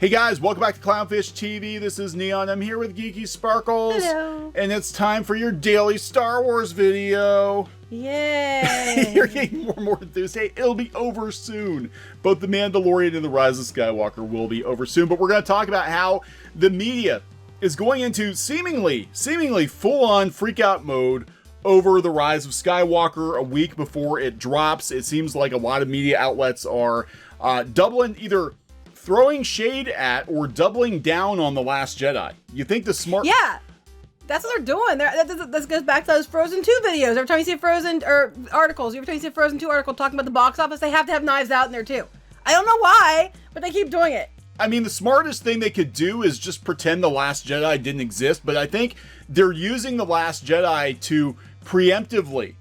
Hey guys, welcome back to Clownfish TV. This is Kneon. I'm here with Geeky Sparkles. Hello. And it's time for your daily Star Wars video. Yay! You're getting more and more enthused. Hey, it'll be over soon. Both The Mandalorian and The Rise of Skywalker will be over soon. But we're going to talk about how the media is going into seemingly full-on freak-out mode over The Rise of Skywalker a week before it drops. It seems like a lot of media outlets are doubling, either throwing shade at or doubling down on The Last Jedi. You think the smart... Yeah, that's what they're doing. This goes back to those Frozen 2 videos. Every time you see Frozen, or articles, every time you see a Frozen 2 article talking about the box office, they have to have Knives Out in there too. I don't know why, but they keep doing it. I mean, the smartest thing they could do is just pretend The Last Jedi didn't exist, but I think they're using The Last Jedi to preemptively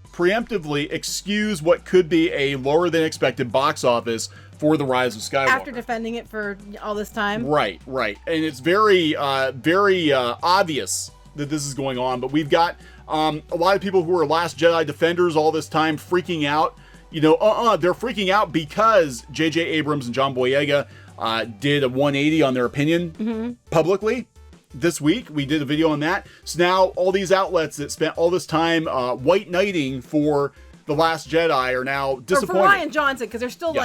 excuse what could be a lower than expected box office for The Rise of Skywalker. After defending it for all this time. Right. And it's very obvious that this is going on, but we've got a lot of people who are Last Jedi defenders all this time freaking out. You know, they're freaking out because J.J. Abrams and John Boyega did a 180 on their opinion publicly. This week, we did a video on that. So now all these outlets that spent all this time white knighting for The Last Jedi are now disappointed. Or for Rian Johnson, because they're still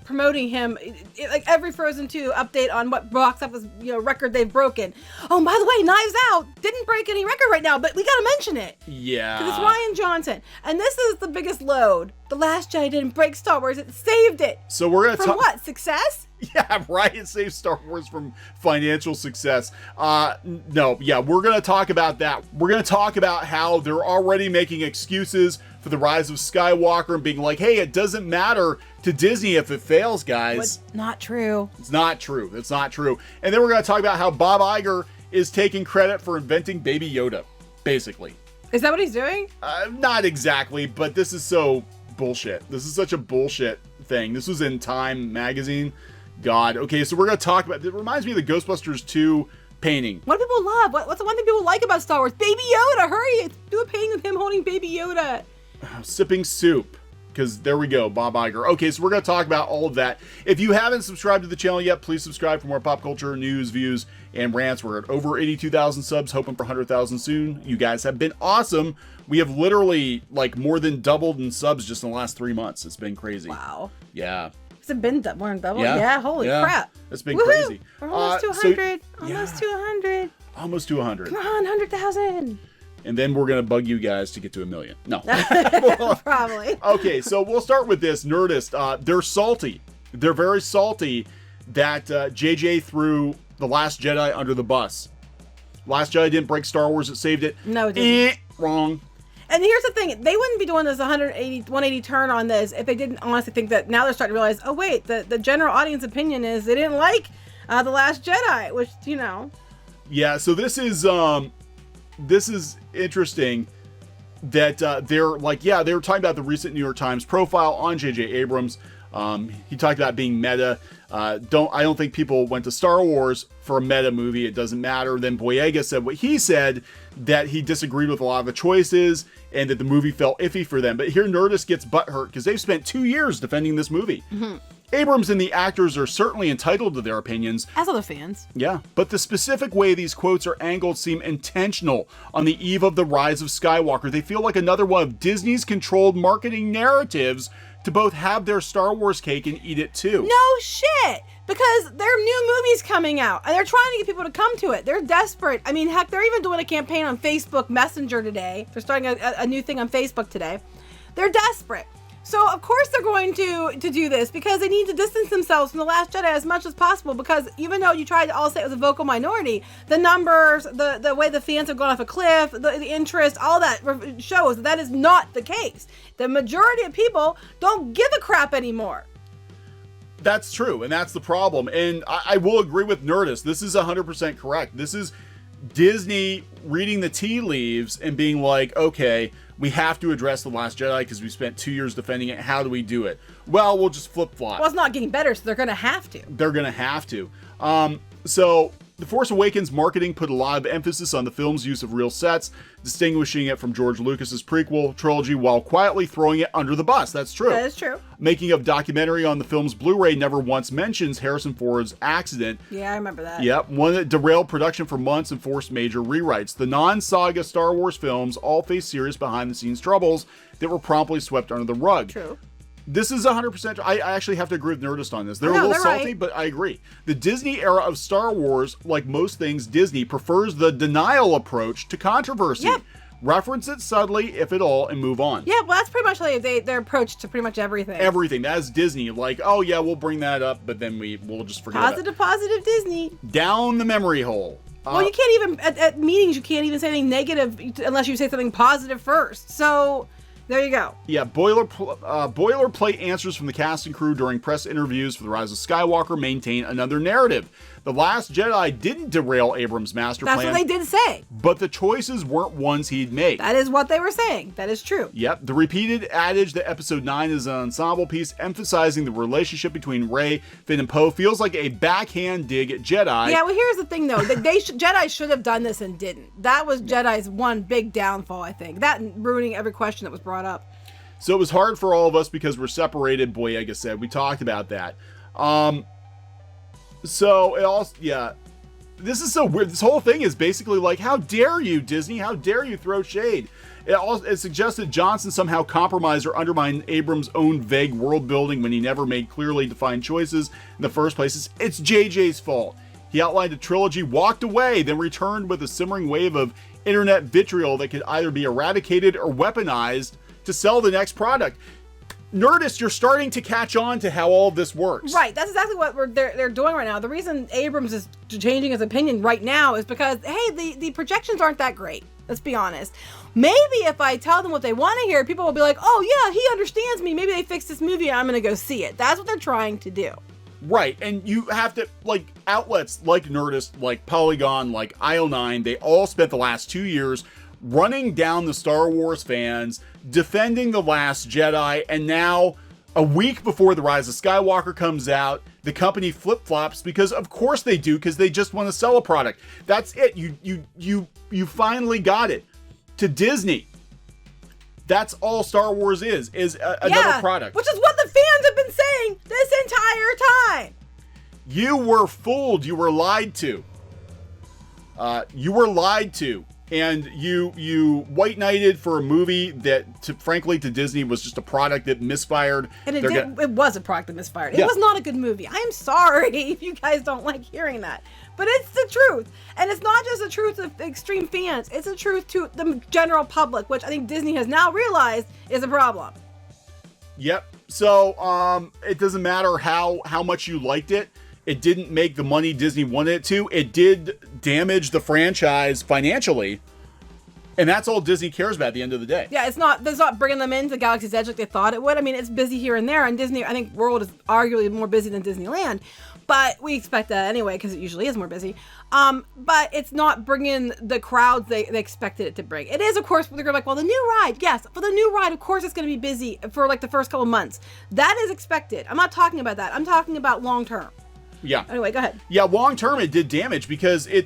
promoting him. Like every Frozen 2 update on what box office record they've broken. Oh, by the way, Knives Out didn't break any record right now, but we got to mention it. Yeah. Because it's Rian Johnson. And this is the biggest load. The Last Jedi didn't break Star Wars. It saved it. So we're going to talk... From what? Success? Yeah, right. It saves Star Wars from financial success. We're going to talk about that. We're going to talk about how they're already making excuses for The Rise of Skywalker and being like, hey, it doesn't matter to Disney if it fails, guys. What's not true. It's not true. It's not true. And then we're going to talk about how Bob Iger is taking credit for inventing Baby Yoda, basically. Is that what he's doing? Not exactly, but this is so bullshit. This is such a bullshit thing. This was in Time magazine. God. Okay, so we're going to talk about... It reminds me of the Ghostbusters 2 painting. What do people love? What's the one thing people like about Star Wars? Baby Yoda! Hurry! Do a painting of him holding Baby Yoda. Sipping soup. Because there we go, Bob Iger. Okay, so we're going to talk about all of that. If you haven't subscribed to the channel yet, please subscribe for more pop culture, news, views, and rants. We're at over 82,000 subs, hoping for 100,000 soon. You guys have been awesome. We have literally, more than doubled in subs just in the last 3 months. It's been crazy. Wow. Yeah. Has it been more than double? Yeah. Holy crap. It's been Woohoo! crazy. We're almost to 100. Almost to 100. Almost to 100. Come on, 100,000. And then we're going to bug you guys to get to 1 million. No. Probably. Okay, so we'll start with this. Nerdist. They're salty. They're very salty that JJ threw The Last Jedi under the bus. Last Jedi didn't break Star Wars. It saved it. No, it didn't. Wrong. And here's the thing. They wouldn't be doing this 180 turn on this if they didn't honestly think that now they're starting to realize, oh, wait, the general audience opinion is they didn't like The Last Jedi, which, Yeah, so this is interesting that they were talking about the recent New York Times profile on J.J. Abrams. He talked about being meta. I don't think people went to Star Wars for a meta movie. It doesn't matter. Then Boyega said what he said, that he disagreed with a lot of the choices and that the movie felt iffy for them. But here Nerdist gets butthurt because they've spent 2 years defending this movie. Abrams and the actors are certainly entitled to their opinions. As are the fans. Yeah, but the specific way these quotes are angled seem intentional on the eve of The Rise of Skywalker. They feel like another one of Disney's controlled marketing narratives to both have their Star Wars cake and eat it too. No shit! Because there are new movies coming out, and they're trying to get people to come to it. They're desperate. I mean, heck, they're even doing a campaign on Facebook Messenger today. They're starting a new thing on Facebook today. They're desperate. So, of course, they're going to do this because they need to distance themselves from The Last Jedi as much as possible, because even though you tried to all say it was a vocal minority, the numbers, the way the fans have gone off a cliff, the interest, all that shows that is not the case. The majority of people don't give a crap anymore. That's true, and that's the problem. And I will agree with Nerdist. This is 100% correct. This is Disney reading the tea leaves and being like, okay, we have to address The Last Jedi because we spent 2 years defending it. How do we do it? Well, we'll just flip-flop. Well, it's not getting better, so they're going to have to. They're going to have to. So The Force Awakens marketing put a lot of emphasis on the film's use of real sets, distinguishing it from George Lucas's prequel trilogy while quietly throwing it under the bus. That's true. That is true. Making of documentary on the film's Blu-ray never once mentions Harrison Ford's accident. Yeah, I remember that. Yep, one that derailed production for months and forced major rewrites. The non-saga Star Wars films all face serious behind-the-scenes troubles that were promptly swept under the rug. True. This is 100%. I actually have to agree with Nerdist on this. They're a little salty, right. But I agree. The Disney era of Star Wars, like most things Disney, prefers the denial approach to controversy. Yep. Reference it subtly, if at all, and move on. Yeah, well, that's pretty much like their approach to pretty much everything. Everything. That's Disney. Like, oh yeah, we'll bring that up, but then we'll just forget it. Positive Disney. Down the memory hole. Well, you can't even, at meetings, you can't even say anything negative unless you say something positive first. So, there you go. Yeah, boilerplate answers from the cast and crew during press interviews for The Rise of Skywalker maintain another narrative. The Last Jedi didn't derail Abrams' master plan. That's what they did say. But the choices weren't ones he'd made. That is what they were saying. That is true. Yep, the repeated adage that Episode 9 is an ensemble piece emphasizing the relationship between Rey, Finn, and Poe feels like a backhand dig at Jedi. Yeah, well, here's the thing, though. Jedi should have done this and didn't. That was Jedi's one big downfall, I think. That and ruining every question that was brought up. So it was hard for all of us because we're separated, Boyega said. We talked about that. So it also, yeah, this is so weird. This whole thing is basically like, how dare you, Disney? How dare you throw shade? It suggested Johnson somehow compromised or undermined Abrams' own vague world building when he never made clearly defined choices in the first place. It's JJ's fault. He outlined a trilogy, walked away, then returned with a simmering wave of internet vitriol that could either be eradicated or weaponized to sell the next product. Nerdist, you're starting to catch on to how all of this works. Right, that's exactly what they're doing right now. The reason Abrams is changing his opinion right now is because, hey, the projections aren't that great. Let's be honest. Maybe if I tell them what they want to hear, people will be like, oh yeah, he understands me. Maybe they fixed this movie and I'm going to go see it. That's what they're trying to do. Right, and you have to, like, outlets like Nerdist, like Polygon, like IO9, they all spent the last 2 years running down the Star Wars fans, defending The Last Jedi, and now, a week before The Rise of Skywalker comes out, the company flip-flops because of course they do, because they just want to sell a product. That's it. You finally got it. To Disney, that's all Star Wars is another product. Which is what the fans have been saying this entire time. You were fooled. You were lied to. You were lied to. And you white knighted for a movie that, frankly, to Disney was just a product that misfired. And it was a product that misfired. It was not a good movie. I am sorry if you guys don't like hearing that. But it's the truth. And it's not just the truth of extreme fans. It's the truth to the general public, which I think Disney has now realized is a problem. Yep. So it doesn't matter how much you liked it. It didn't make the money Disney wanted it to. It did damage the franchise financially. And that's all Disney cares about at the end of the day. Yeah, it's not bringing them into Galaxy's Edge like they thought it would. I mean, it's busy here and there. And Disney, I think World is arguably more busy than Disneyland. But we expect that anyway, because it usually is more busy. But it's not bringing the crowds they expected it to bring. It is, of course, they're going to be like, well, the new ride. Yes, for the new ride, of course, it's going to be busy for like the first couple months. That is expected. I'm not talking about that. I'm talking about long term. Yeah. Anyway, go ahead. Yeah, long term it did damage because they're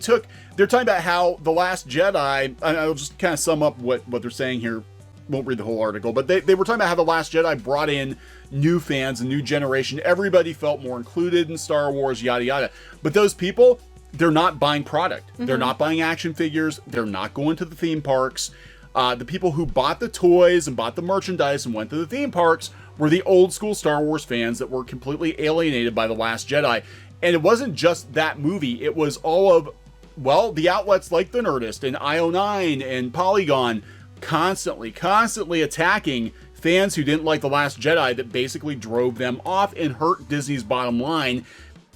talking about how The Last Jedi, and I'll just kind of sum up what they're saying here. Won't read the whole article, but they were talking about how The Last Jedi brought in new fans, a new generation. Everybody felt more included in Star Wars, yada, yada. But those people, they're not buying product. Mm-hmm. They're not buying action figures. They're not going to the theme parks. The people who bought the toys and bought the merchandise and went to the theme parks were the old school Star Wars fans that were completely alienated by The Last Jedi. And it wasn't just that movie. It was all of, well, the outlets like The Nerdist and IO9 and Polygon constantly attacking fans who didn't like The Last Jedi that basically drove them off and hurt Disney's bottom line.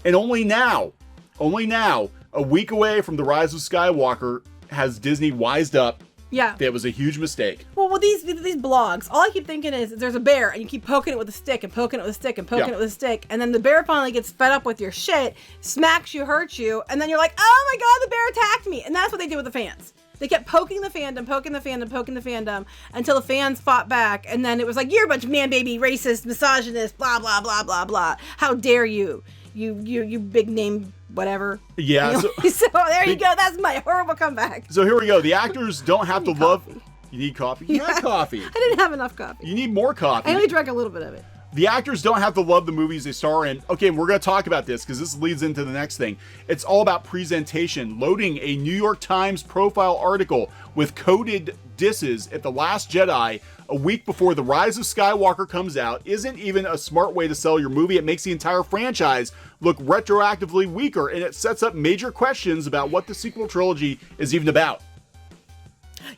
And only now, a week away from The Rise of Skywalker, has Disney wised up. Yeah. That was a huge mistake. Well, these blogs, all I keep thinking is there's a bear and you keep poking it with a stick and poking it with a stick and poking it with a stick. And then the bear finally gets fed up with your shit, smacks you, hurts you. And then you're like, oh my God, the bear attacked me. And that's what they did with the fans. They kept poking the fandom until the fans fought back. And then it was like, you're a bunch of man-baby, racist, misogynist, blah, blah, blah, blah, blah. How dare you? You big name whatever. Yeah. Anyway, so there you go. That's my horrible comeback. So here we go. The actors don't have to love. Coffee. You need coffee? You have coffee. I didn't have enough coffee. You need more coffee. I only drank a little bit of it. The actors don't have to love the movies they star in. Okay, we're going to talk about this because this leads into the next thing. It's all about presentation. Loading a New York Times profile article with coded disses at The Last Jedi a week before The Rise of Skywalker comes out isn't even a smart way to sell your movie. It makes the entire franchise look retroactively weaker, and it sets up major questions about what the sequel trilogy is even about.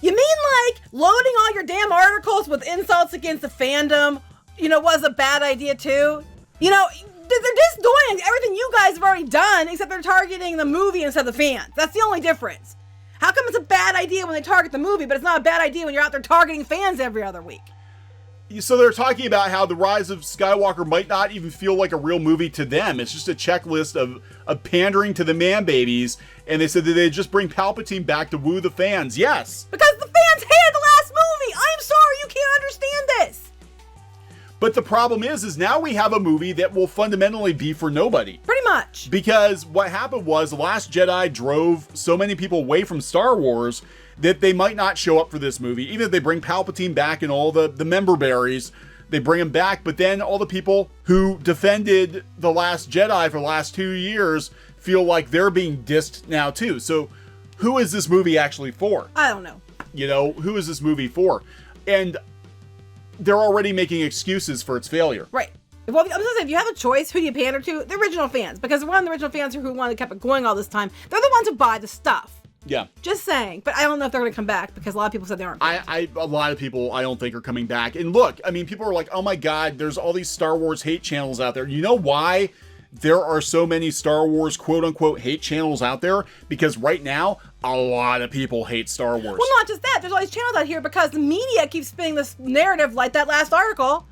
You mean like loading all your damn articles with insults against the fandom, was a bad idea too? They're just doing everything you guys have already done, except they're targeting the movie instead of the fans. That's the only difference. How come it's a bad idea when they target the movie, but it's not a bad idea when you're out there targeting fans every other week? So they're talking about how The Rise of Skywalker might not even feel like a real movie to them. It's just a checklist of pandering to the manbabies, and they said that they'd just bring Palpatine back to woo the fans. Yes! Because the fans hated the last movie! I'm sorry, you can't understand this! But the problem is now we have a movie that will fundamentally be for nobody. Pretty much. Because what happened was The Last Jedi drove so many people away from Star Wars that they might not show up for this movie. Even if they bring Palpatine back and all the member berries, they bring him back. But then all the people who defended The Last Jedi for the last 2 years feel like they're being dissed now too. So who is this movie actually for? I don't know. Who is this movie for? And they're already making excuses for its failure. Right. Well, I was gonna say, if you have a choice, who do you pander to? The original fans. Because one of the original fans who wanted to keep it going all this time, they're the ones who buy the stuff. Yeah. Just saying. But I don't know if they're going to come back because a lot of people said they aren't. A lot of people I don't think are coming back. And look, I mean, people are like, oh my God, there's all these Star Wars hate channels out there. You know why there are so many Star Wars quote unquote hate channels out there? Because right now, a lot of people hate Star Wars. Well, not just that. There's all these channels out here because the media keeps spinning this narrative like that last article.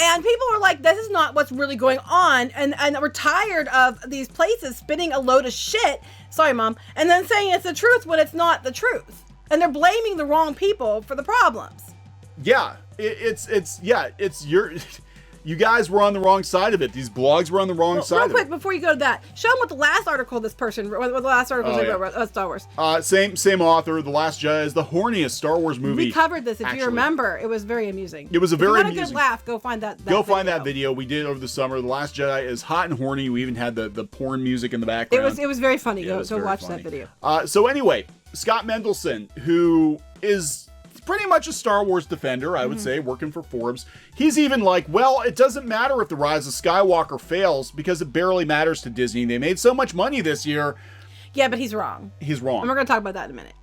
And people were like, this is not what's really going on. And we're tired of these places spinning a load of shit. Sorry, Mom. And then saying it's the truth when it's not the truth. And they're blaming the wrong people for the problems. Yeah. It's your... You guys were on the wrong side of it. These blogs were on the wrong side of it. Real quick, before you go to that, show them what the last article this person, what the last article they wrote about Star Wars. Same author. The Last Jedi is the horniest Star Wars movie. We covered this, if you remember. It was very amusing. It was a very amusing. If you want a good laugh, go find that Find that video. We did it over the summer. The Last Jedi is hot and horny. We even had the porn music in the background. It was very funny. Yeah, go watch that video. So anyway, Scott Mendelson, who is pretty much a Star Wars defender, I would say, working for Forbes. He's even like, well, it doesn't matter if The Rise of Skywalker fails because it barely matters to Disney. They made so much money this year. Yeah, but he's wrong. He's wrong. And we're going to talk about that in a minute.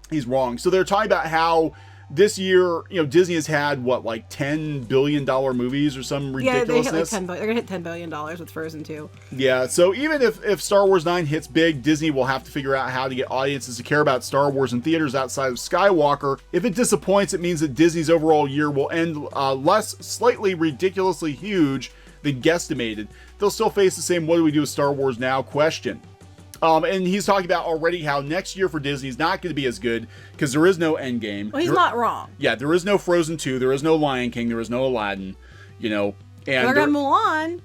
He's wrong. So they're talking about how this year, Disney has had like $10 billion movies or some ridiculousness. Yeah, they hit like $10 billion. They're going to hit $10 billion with Frozen 2. Yeah, so even if Star Wars 9 hits big, Disney will have to figure out how to get audiences to care about Star Wars in theaters outside of Skywalker. If it disappoints, it means that Disney's overall year will end less slightly ridiculously huge than guesstimated. They'll still face the same "what do we do with Star Wars now?" question. And he's talking about already how next year for Disney is not going to be as good because there is no Endgame. Well, he's not wrong. Yeah, there is no Frozen 2. There is no Lion King. There is no Aladdin. And they're going to Mulan.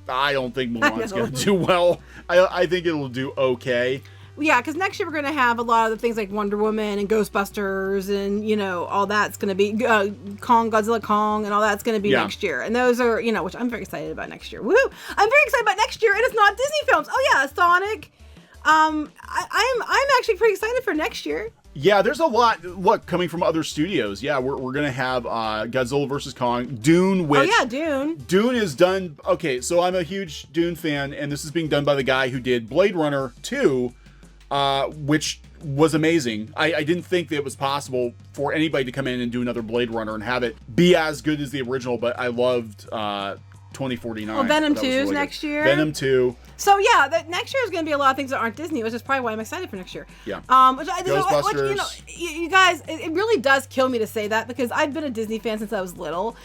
I don't think Mulan's going to do well. I think it'll do okay. Yeah, because next year we're going to have a lot of the things like Wonder Woman and Ghostbusters and, all that's going to be Godzilla Kong and all that's going to be next year. And those are, which I'm very excited about next year. Woo! I'm very excited about next year. And it's not Disney films. Oh, yeah, Sonic. I'm actually pretty excited for next year. Yeah, there's a lot coming from other studios. Yeah, we're gonna have Godzilla vs. Kong, Dune. Which, Dune. Dune is done. Okay, so I'm a huge Dune fan, and this is being done by the guy who did Blade Runner 2, which was amazing. I didn't think that it was possible for anybody to come in and do another Blade Runner and have it be as good as the original. But I loved 2049. Well, Venom 2 is next year. Venom 2. So yeah, next year is going to be a lot of things that aren't Disney, which is probably why I'm excited for next year. Yeah. Ghostbusters. You guys, it really does kill me to say that because I've been a Disney fan since I was little.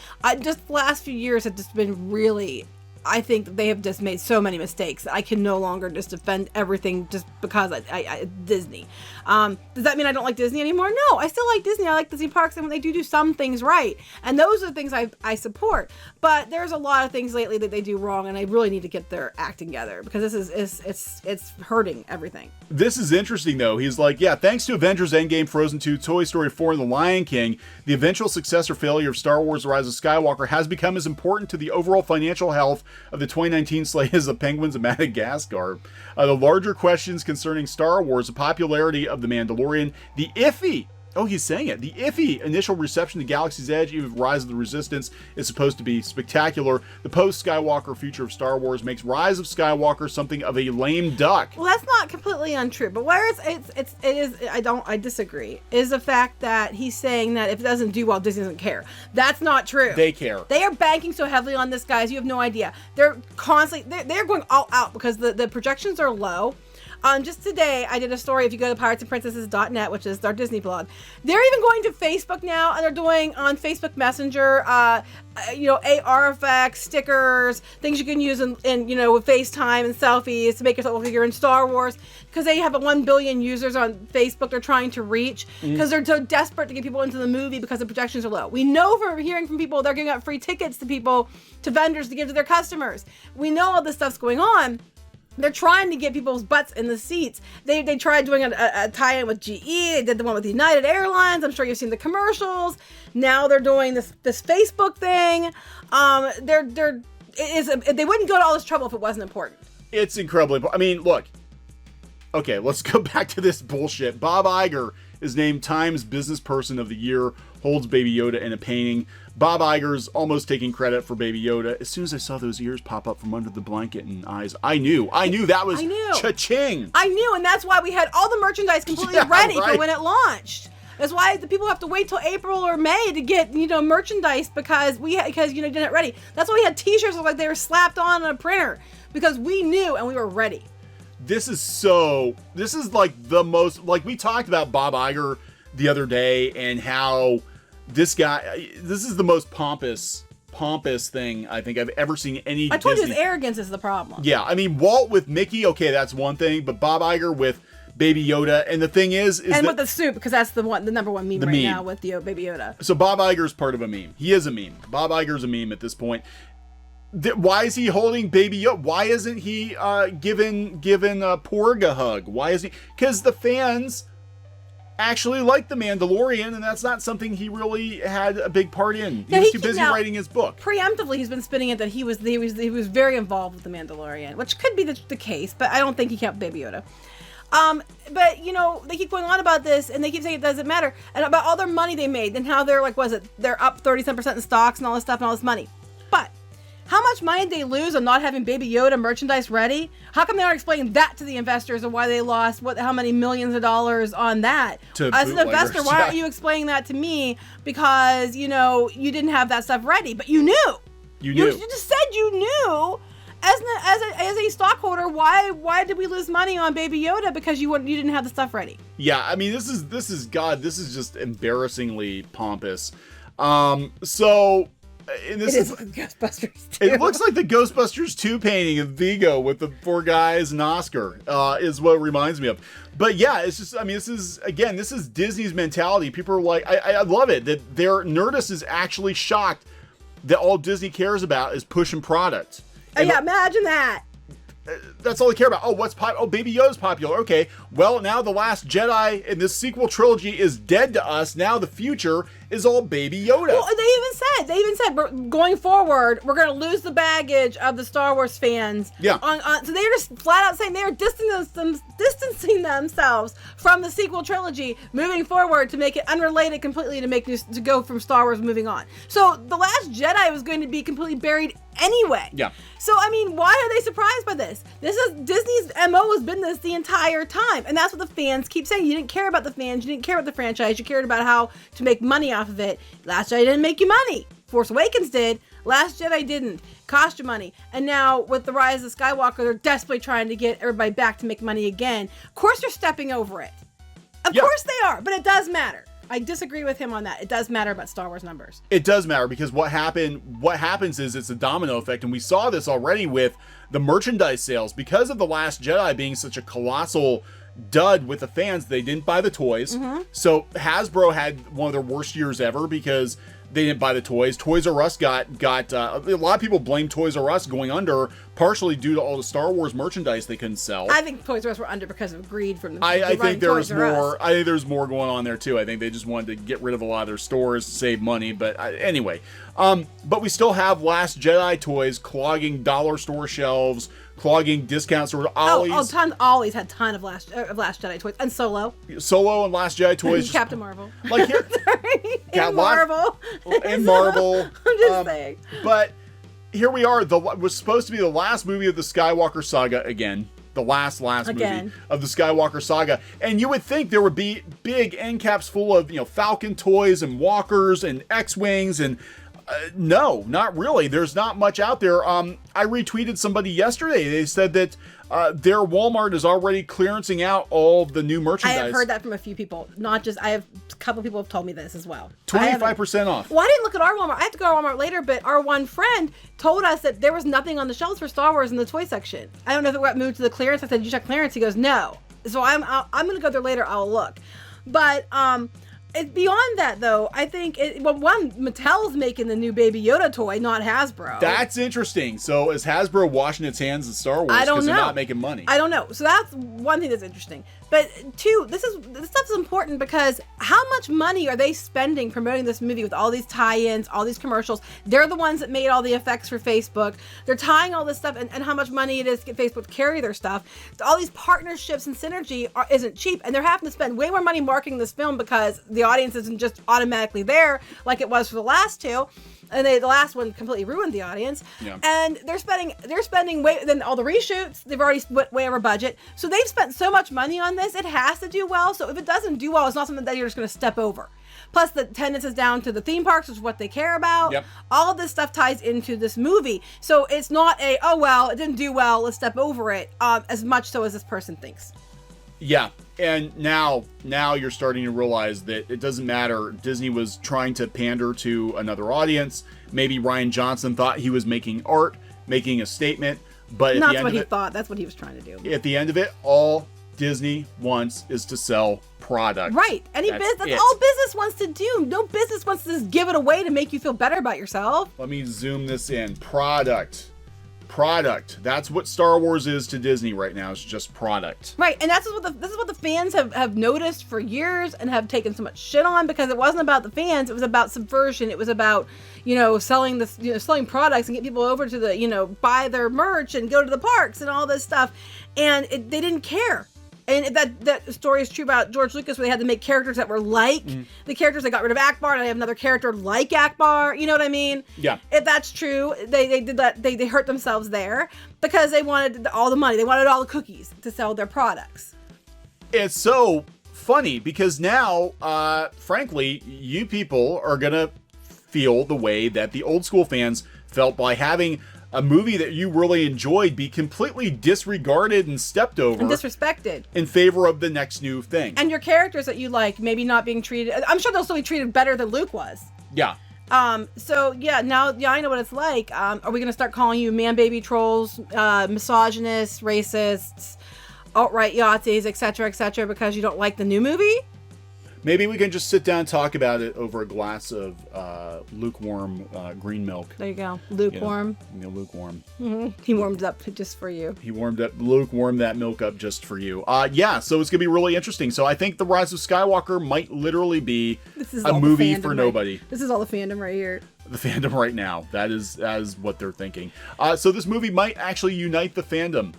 Just the last few years have just been really I think that they have just made so many mistakes that I can no longer just defend everything just because I Disney. Does that mean I don't like Disney anymore? No, I still like Disney. I like Disney parks, and when they do some things right, and those are the things I support. But there's a lot of things lately that they do wrong, and I really need to get their act together, because this is it's hurting everything. This is interesting, though. He's like, yeah, thanks to Avengers Endgame, Frozen 2, Toy Story 4, and The Lion King, the eventual success or failure of Star Wars: The Rise of Skywalker has become as important to the overall financial health of the 2019 slate as the Penguins of Madagascar. The larger questions concerning Star Wars, the popularity of The Mandalorian, the iffy, oh, he's saying it, the iffy initial reception to Galaxy's Edge, even if Rise of the Resistance is supposed to be spectacular, the post-Skywalker future of Star Wars makes Rise of Skywalker something of a lame duck. Well, that's not completely untrue, but where it is, I disagree, is the fact that he's saying that if it doesn't do well, Disney doesn't care. That's not true. They care. They are banking so heavily on this, guys. You have no idea. They're constantly, they're going all out because the projections are low. Just today, I did a story. If you go to piratesandprincesses.net, which is our Disney blog, they're even going to Facebook now, and they're doing on Facebook Messenger, AR effects, stickers, things you can use in with FaceTime and selfies to make yourself look like you're in Star Wars, because they have 1 billion users on Facebook they're trying to reach, because they're so desperate to get people into the movie because the projections are low. We know from hearing from people they're giving out free tickets to people, to vendors to give to their customers. We know all this stuff's going on. They're trying to get people's butts in the seats. They tried doing a tie-in with GE. They did the one with United Airlines. I'm sure you've seen the commercials. Now they're doing this Facebook thing. They wouldn't go to all this trouble if it wasn't important. It's incredibly important. I mean, look. Okay, let's go back to this bullshit. Bob Iger is named Times Business Person of the Year, holds Baby Yoda in a painting. Bob Iger's almost taking credit for Baby Yoda. As soon as I saw those ears pop up from under the blanket and eyes, I knew that was cha-ching. I knew, and that's why we had all the merchandise completely ready for when it launched. That's why the people have to wait till April or May to get merchandise, because didn't it ready. That's why we had T-shirts like they were slapped on a printer, because we knew and we were ready. This is like the most, like we talked about Bob Iger the other day, and how this is the most pompous thing I think I've ever seen any I told Disney. you his arrogance is the problem. Yeah, I mean, Walt with Mickey, okay, that's one thing, but Bob Iger with Baby Yoda, and the thing is and with the soup, because that's the number one meme now with the Baby Yoda. So Bob Iger's part of a meme. He is a meme. Bob Iger's a meme at this point. Why is he holding Baby Yoda? Why isn't he giving Porg a hug? Why isn't he? Because the fans actually like The Mandalorian, and that's not something he really had a big part in. He was too busy writing his book. Preemptively, he's been spinning it that he was very involved with The Mandalorian, which could be the case, but I don't think he kept Baby Yoda. But they keep going on about this, and they keep saying it doesn't matter, and about all their money they made, and how they're they're up 37% in stocks and all this stuff and all this money. But how much money did they lose on not having Baby Yoda merchandise ready? How come they aren't explaining that to the investors, and why they lost how many millions of dollars on that? As an investor, why aren't you explaining that to me? Because you didn't have that stuff ready, but you knew. You just said you knew. As a stockholder, why did we lose money on Baby Yoda? Because you didn't have the stuff ready. Yeah, I mean, this is just embarrassingly pompous. So. And this is like Ghostbusters 2. It looks like the Ghostbusters 2 painting of Vigo with the 4 guys and Oscar is what it reminds me of. But yeah, it's just, I mean, this is Disney's mentality. People are like, I love it that their Nerdist is actually shocked that all Disney cares about is pushing product. Yeah, imagine that. That's all they care about. Oh, Baby Yoda's popular. Okay, well, now The Last Jedi in this sequel trilogy is dead to us. Now the future is all Baby Yoda. Well, they even said going forward, we're going to lose the baggage of the Star Wars fans. Yeah. So they're just flat out saying they are distancing themselves from the sequel trilogy, moving forward to make it unrelated completely, to go from Star Wars moving on. So The Last Jedi was going to be completely buried anyway. Yeah. So, I mean, why are they surprised by this? This is Disney's MO has been this the entire time. And that's what the fans keep saying. You didn't care about the fans. You didn't care about the franchise. You cared about how to make money off of it. Last Jedi didn't make you money. Force Awakens did. Last Jedi didn't. Cost you money. And now with the Rise of Skywalker, they're desperately trying to get everybody back to make money again. Of course they're stepping over it. Of course they are. But it does matter. I disagree with him on that. It does matter about Star Wars numbers. It does matter because what happens is it's a domino effect, and we saw this already with the merchandise sales. Because of The Last Jedi being such a colossal dud with the fans, they didn't buy the toys. So Hasbro had one of their worst years ever because they didn't buy the toys. Toys R Us got a lot of people blame Toys R Us going under partially due to all the Star Wars merchandise they couldn't sell. I think Toys R Us were under because of greed from the I think there's more. I think there's more going on there too. I think they just wanted to get rid of a lot of their stores to save money. But anyway, but we still have Last Jedi toys clogging dollar store shelves, clogging discount stores. Ollie's. Ollie's had a ton of Last Jedi toys, and Solo And Last Jedi toys. Captain Marvel. Like here, and Marvel. And Marvel. I'm just saying. But here we are. Was supposed to be the last movie of the Skywalker saga again. The last movie of the Skywalker saga. And you would think there would be big end caps full of, Falcon toys and walkers and X-Wings and no, not really. There's not much out there. I retweeted somebody yesterday. They said that their Walmart is already clearancing out all of the new merchandise. I have heard that from a few people. Not just, I have a couple people have told me this as well. 25% off. Well, I didn't look at our Walmart. I have to go to Walmart later, but our one friend told us that there was nothing on the shelves for Star Wars in the toy section. I don't know if it got moved to the clearance. I said, "Did you check clearance?" He goes, "No." So I'm going to go there later. I'll look. But beyond that, though, I think Mattel's making the new Baby Yoda toy, not Hasbro. That's interesting. So is Hasbro washing its hands of Star Wars because they're not making money? I don't know. So that's one thing that's interesting. But two, this stuff's important because how much money are they spending promoting this movie with all these tie-ins, all these commercials? They're the ones that made all the effects for Facebook. They're tying all this stuff and how much money it is to get Facebook to carry their stuff. All these partnerships and synergy isn't cheap, and they're having to spend way more money marketing this film because the audience isn't just automatically there like it was for the last two. And the last one completely ruined the audience. Yeah. And they're spending way, then all the reshoots, they've already spent way over budget. So they've spent so much money on this, it has to do well. So if it doesn't do well, it's not something that you're just going to step over. Plus the attendance is down to the theme parks, which is what they care about. Yep. All of this stuff ties into this movie. So it's not it didn't do well, let's step over it, as much so as this person thinks. Yeah, and now you're starting to realize that it doesn't matter. Disney was trying to pander to another audience. Maybe Rian Johnson thought he was making art, making a statement, but that's what he thought. That's what he was trying to do. At the end of it, all Disney wants is to sell product. Right. That's all business wants to do. No business wants to just give it away to make you feel better about yourself. Let me zoom this in. Product. That's what Star Wars is to Disney right now. It's just product. Right, and this is what the fans have noticed for years and have taken so much shit on, because it wasn't about the fans. It was about subversion. It was about selling selling products and get people over to the buy their merch and go to the parks and all this stuff, and they didn't care. And that story is true about George Lucas, where they had to make characters that were like the characters. They got rid of Akbar, and they have another character like Akbar. You know what I mean? Yeah. If that's true, they did that. They hurt themselves there because they wanted all the money. They wanted all the cookies to sell their products. It's so funny because now, frankly, you people are gonna feel the way that the old school fans felt by having a movie that you really enjoyed be completely disregarded and stepped over and disrespected in favor of the next new thing. And your characters that you like maybe not being treated. I'm sure they'll still be treated better than Luke was. Yeah. So yeah, now I know what it's like. Are we gonna start calling you man baby trolls, misogynists, racists, alt-right Yahtzees, etc., because you don't like the new movie? Maybe we can just sit down and talk about it over a glass of lukewarm green milk. There you go. Lukewarm. Lukewarm. Mm-hmm. He warmed it up just for you. Luke warmed that milk up just for you. Yeah, so it's going to be really interesting. So I think The Rise of Skywalker might literally be a movie for nobody. This is all the fandom right here. The fandom right now. That is what they're thinking. So this movie might actually unite the fandom.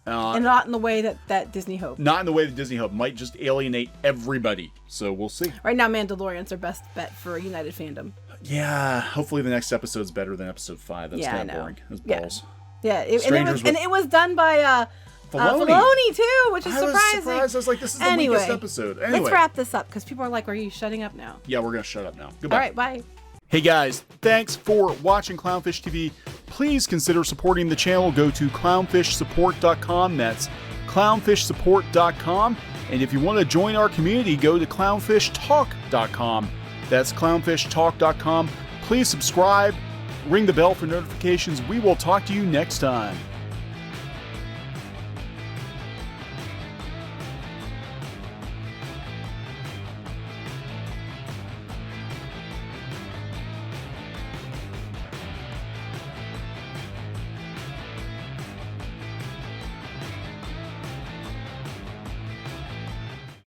And not in the way that Disney hoped. Not in the way that Disney hoped. Might just alienate everybody. So we'll see. Right now, Mandalorian's our best bet for United Fandom. Yeah. Hopefully the next episode's better than episode 5. That's kind of boring. Those balls. Yeah. It was done by Filoni too, which is surprising. I was surprised. I was like, this is the weakest episode. Anyway. Let's wrap this up because people are like, are you shutting up now? Yeah, we're going to shut up now. Goodbye. All right, bye. Hey guys, thanks for watching Clownfish TV. Please consider supporting the channel. Go to clownfishsupport.com. That's clownfishsupport.com. And if you want to join our community, go to clownfishtalk.com. That's clownfishtalk.com. Please subscribe, ring the bell for notifications. We will talk to you next time.